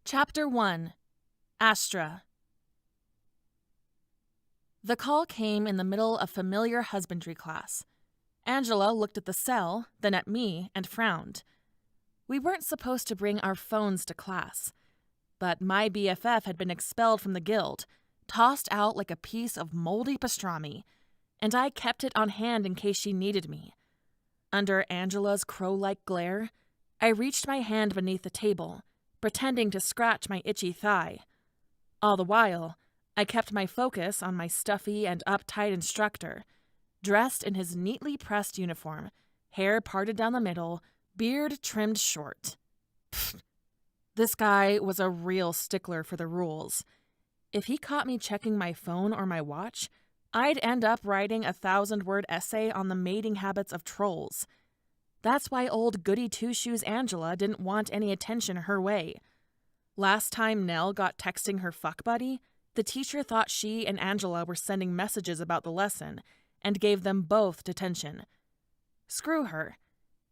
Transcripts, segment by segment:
Chapter 1. Astra. The call came in the middle of familiar husbandry class. Angela looked at the cell, then at me, and frowned. We weren't supposed to bring our phones to class, but my BFF had been expelled from the guild, tossed out like a piece of moldy pastrami, and I kept it on hand in case she needed me. Under Angela's crow-like glare, I reached my hand beneath the table, pretending to scratch my itchy thigh. All the while, I kept my focus on my stuffy and uptight instructor, dressed in his neatly pressed uniform, hair parted down the middle, beard trimmed short. Pfft. This guy was a real stickler for the rules. If he caught me checking my phone or my watch, I'd end up writing a 1,000-word essay on the mating habits of trolls. That's why old goody two-shoes Angela didn't want any attention her way. Last time Nell got texting her fuck buddy, the teacher thought she and Angela were sending messages about the lesson and gave them both detention. Screw her.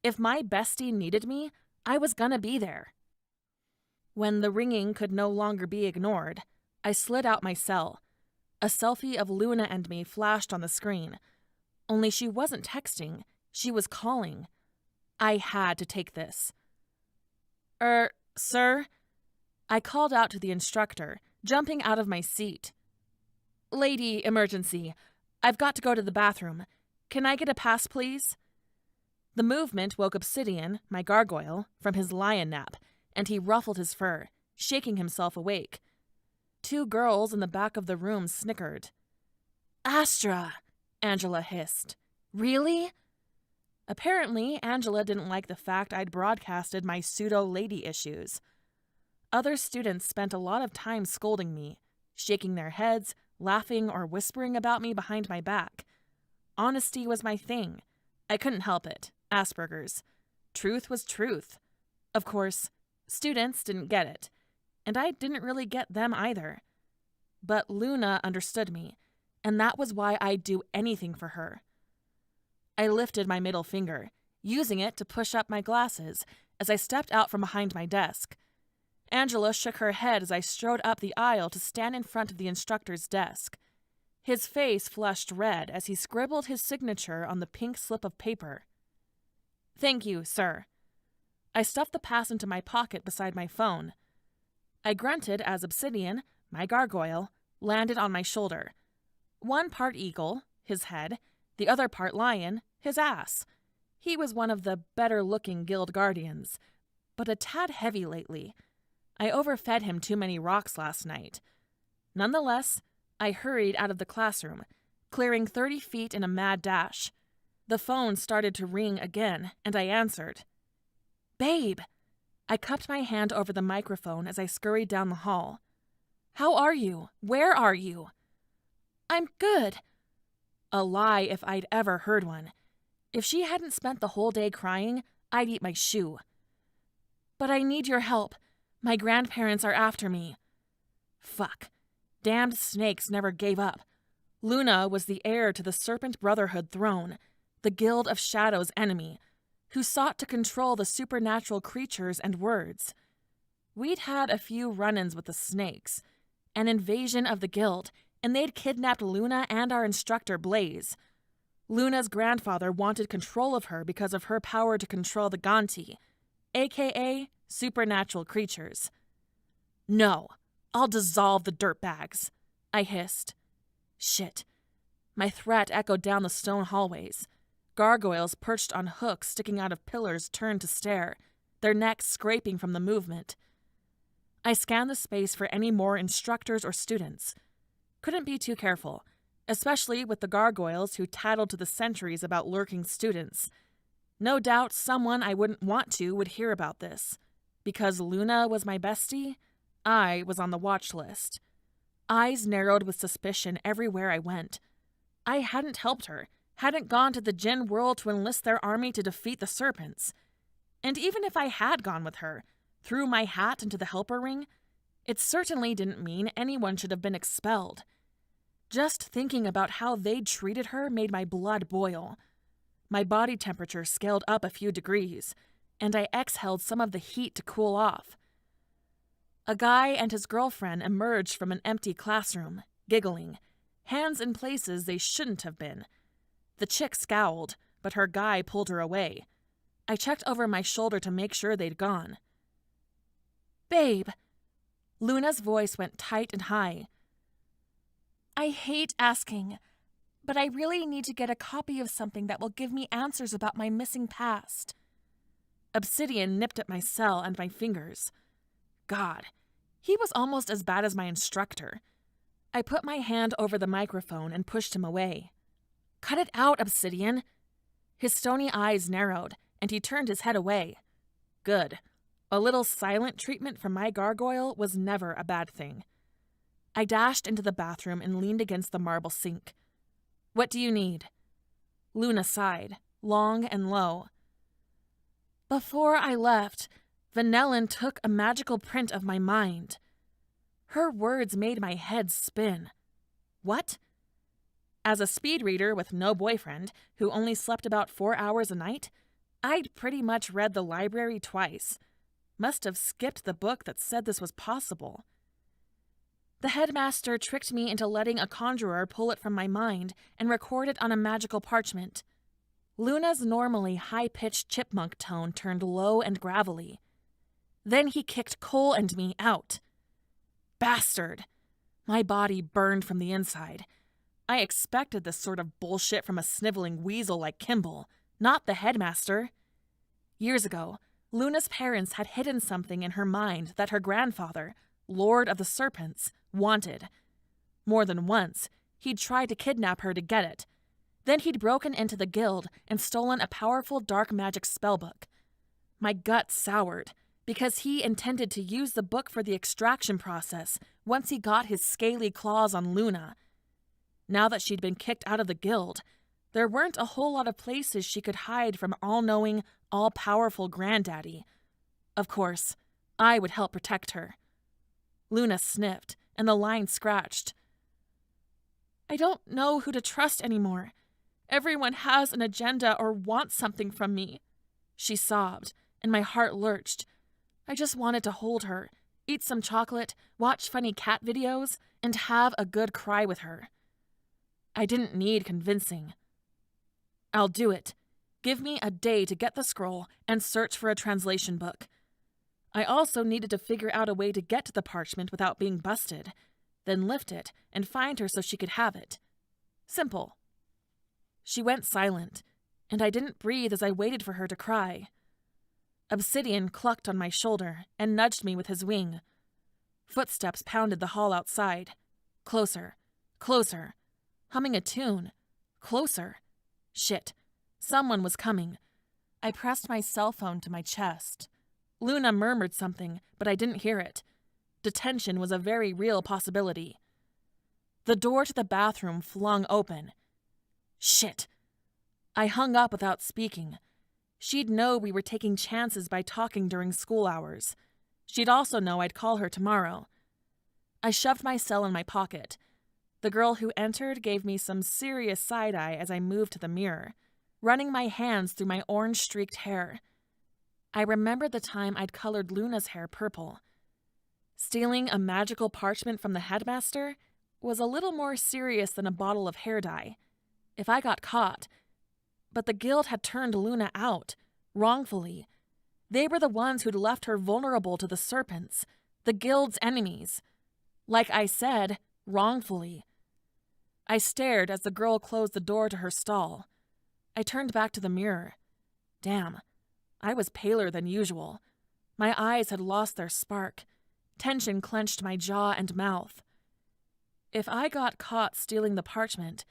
If my bestie needed me, I was gonna be there. When the ringing could no longer be ignored, I slid out my cell. A selfie of Luna and me flashed on the screen. Only she wasn't texting, she was calling. I had to take this. Sir? I called out to the instructor, jumping out of my seat. Lady emergency. I've got to go to the bathroom. Can I get a pass, please? The movement woke Obsidian, my gargoyle, from his lion nap, and he ruffled his fur, shaking himself awake. Two girls in the back of the room snickered. Astra, Angela hissed. Really? Apparently, Angela didn't like the fact I'd broadcasted my pseudo-lady issues. Other students spent a lot of time scolding me, shaking their heads, laughing, or whispering about me behind my back. Honesty was my thing. I couldn't help it. Asperger's. Truth was truth. Of course, students didn't get it, and I didn't really get them either. But Luna understood me, and that was why I'd do anything for her. I lifted my middle finger, using it to push up my glasses as I stepped out from behind my desk. Angela shook her head as I strode up the aisle to stand in front of the instructor's desk. His face flushed red as he scribbled his signature on the pink slip of paper. Thank you, sir. I stuffed the pass into my pocket beside my phone. I grunted as Obsidian, my gargoyle, landed on my shoulder. One part eagle, his head, the other part lion, his ass. He was one of the better-looking guild guardians, but a tad heavy lately. I overfed him too many rocks last night. Nonetheless, I hurried out of the classroom, clearing 30 feet in a mad dash. The phone started to ring again, and I answered. Babe! I cupped my hand over the microphone as I scurried down the hall. How are you? Where are you? I'm good. A lie if I'd ever heard one. If she hadn't spent the whole day crying, I'd eat my shoe. But I need your help. My grandparents are after me. Fuck. Damned snakes never gave up. Luna was the heir to the Serpent Brotherhood throne, the Guild of Shadows' enemy, who sought to control the supernatural creatures and words. We'd had a few run-ins with the snakes, an invasion of the guild, and they'd kidnapped Luna and our instructor Blaze. Luna's grandfather wanted control of her because of her power to control the Ganti, aka supernatural creatures. No, I'll dissolve the dirtbags, I hissed. Shit. My threat echoed down the stone hallways. Gargoyles perched on hooks sticking out of pillars turned to stare, their necks scraping from the movement. I scanned the space for any more instructors or students. Couldn't be too careful, especially with the gargoyles who tattled to the sentries about lurking students. No doubt someone I wouldn't want to would hear about this. Because Luna was my bestie, I was on the watch list. Eyes narrowed with suspicion everywhere I went. I hadn't helped her, hadn't gone to the Djinn world to enlist their army to defeat the serpents. And even if I had gone with her, threw my hat into the helper ring, it certainly didn't mean anyone should have been expelled. Just thinking about how they'd treated her made my blood boil. My body temperature scaled up a few degrees, and I exhaled some of the heat to cool off. A guy and his girlfriend emerged from an empty classroom, giggling, hands in places they shouldn't have been. The chick scowled, but her guy pulled her away. I checked over my shoulder to make sure they'd gone. "Babe." Luna's voice went tight and high. "I hate asking, but I really need to get a copy of something that will give me answers about my missing past." Obsidian nipped at my cell and my fingers. God, he was almost as bad as my instructor. I put my hand over the microphone and pushed him away. "Cut it out, Obsidian." His stony eyes narrowed, and he turned his head away. Good. A little silent treatment from my gargoyle was never a bad thing. I dashed into the bathroom and leaned against the marble sink. "What do you need?" Luna sighed, long and low. "Before I left, Vanellin took a magical print of my mind." Her words made my head spin. What? As a speed reader with no boyfriend, who only slept about 4 hours a night, I'd pretty much read the library twice. Must have skipped the book that said this was possible. "The headmaster tricked me into letting a conjurer pull it from my mind and record it on a magical parchment." Luna's normally high-pitched chipmunk tone turned low and gravelly. "Then he kicked Cole and me out." Bastard! My body burned from the inside. I expected this sort of bullshit from a sniveling weasel like Kimball, not the headmaster. Years ago, Luna's parents had hidden something in her mind that her grandfather, Lord of the Serpents, wanted. More than once, he'd tried to kidnap her to get it. Then he'd broken into the guild and stolen a powerful dark magic spellbook. My gut soured, because he intended to use the book for the extraction process once he got his scaly claws on Luna. Now that she'd been kicked out of the guild, there weren't a whole lot of places she could hide from all-knowing, all-powerful Granddaddy. Of course, I would help protect her. Luna sniffed, and the line scratched. "I don't know who to trust anymore. Everyone has an agenda or wants something from me." She sobbed, and my heart lurched. I just wanted to hold her, eat some chocolate, watch funny cat videos, and have a good cry with her. I didn't need convincing. "I'll do it. Give me a day to get the scroll and search for a translation book." I also needed to figure out a way to get to the parchment without being busted, then lift it and find her so she could have it. Simple. She went silent, and I didn't breathe as I waited for her to cry. Obsidian clucked on my shoulder and nudged me with his wing. Footsteps pounded the hall outside. Closer, closer, humming a tune. Closer. Shit. Someone was coming. I pressed my cell phone to my chest. Luna murmured something, but I didn't hear it. Detention was a very real possibility. The door to the bathroom flung open. Shit. I hung up without speaking. She'd know we were taking chances by talking during school hours. She'd also know I'd call her tomorrow. I shoved my cell in my pocket. The girl who entered gave me some serious side-eye as I moved to the mirror, running my hands through my orange-streaked hair. I remembered the time I'd colored Luna's hair purple. Stealing a magical parchment from the headmaster was a little more serious than a bottle of hair dye. If I got caught. But the guild had turned Luna out, wrongfully. They were the ones who'd left her vulnerable to the serpents, the guild's enemies. Like I said, wrongfully. I stared as the girl closed the door to her stall. I turned back to the mirror. Damn, I was paler than usual. My eyes had lost their spark. Tension clenched my jaw and mouth. If I got caught stealing the parchment,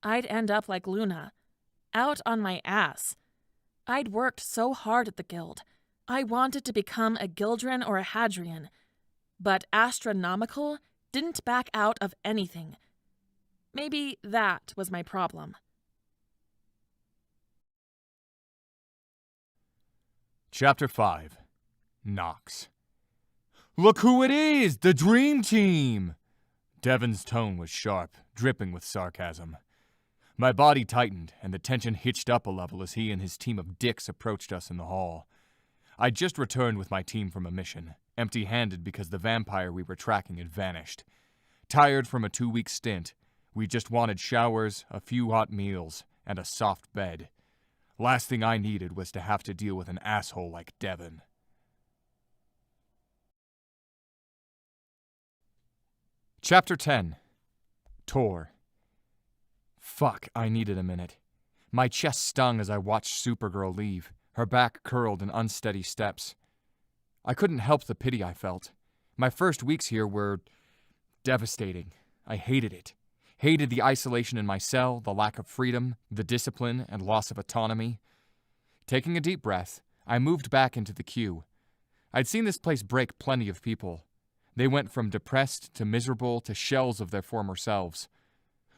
I'd end up like Luna, out on my ass. I'd worked so hard at the guild. I wanted to become a Gildren or a Hadrian, but Astronomical didn't back out of anything. Maybe that was my problem. Chapter 5. Knox. "Look who it is! The Dream Team!" Devin's tone was sharp, dripping with sarcasm. My body tightened, and the tension hitched up a level as he and his team of dicks approached us in the hall. I'd just returned with my team from a mission, empty-handed because the vampire we were tracking had vanished. Tired from a 2-week stint, we just wanted showers, a few hot meals, and a soft bed. Last thing I needed was to have to deal with an asshole like Devon. Chapter 10. Tor. Fuck, I needed a minute. My chest stung as I watched Supergirl leave, her back curled in unsteady steps. I couldn't help the pity I felt. My first weeks here were devastating. I hated it. Hated the isolation in my cell, the lack of freedom, the discipline, and loss of autonomy. Taking a deep breath, I moved back into the queue. I'd seen this place break plenty of people. They went from depressed to miserable to shells of their former selves.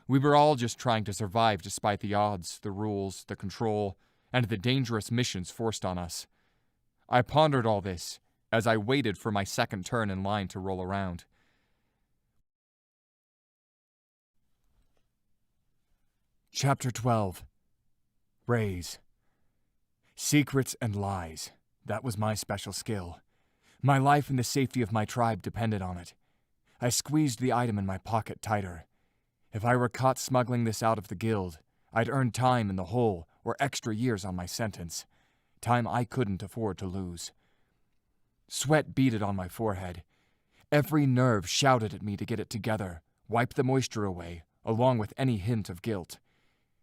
We were all just trying to survive despite the odds, the rules, the control, and the dangerous missions forced on us. I pondered all this as I waited for my second turn in line to roll around. Chapter 12. Rays. Secrets and lies. That was my special skill. My life and the safety of my tribe depended on it. I squeezed the item in my pocket tighter. If I were caught smuggling this out of the guild, I'd earn time in the hole or extra years on my sentence. Time I couldn't afford to lose. Sweat beaded on my forehead. Every nerve shouted at me to get it together, wipe the moisture away, along with any hint of guilt.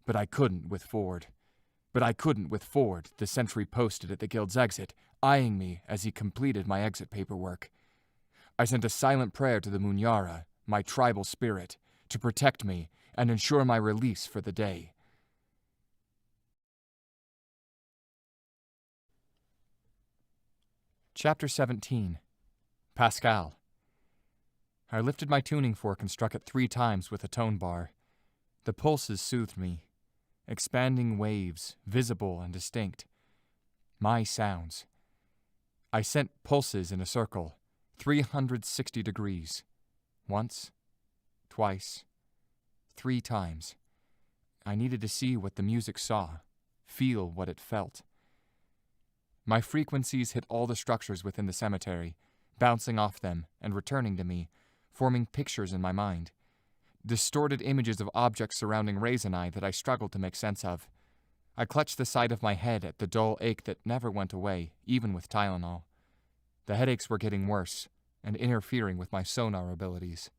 But I couldn't with Ford. The sentry posted at the guild's exit, eyeing me as he completed my exit paperwork. I sent a silent prayer to the Munyara, my tribal spirit, to protect me and ensure my release for the day. Chapter 17. Pascal. I lifted my tuning fork and struck it 3 times with a tone bar. The pulses soothed me. Expanding waves, visible and distinct. My sounds. I sent pulses in a circle, 360 degrees. Once, twice, 3 times. I needed to see what the music saw, feel what it felt. My frequencies hit all the structures within the cemetery, bouncing off them and returning to me, forming pictures in my mind. Distorted images of objects surrounding Ray's and I that I struggled to make sense of. I clutched the side of my head at the dull ache that never went away, even with Tylenol. The headaches were getting worse and interfering with my sonar abilities.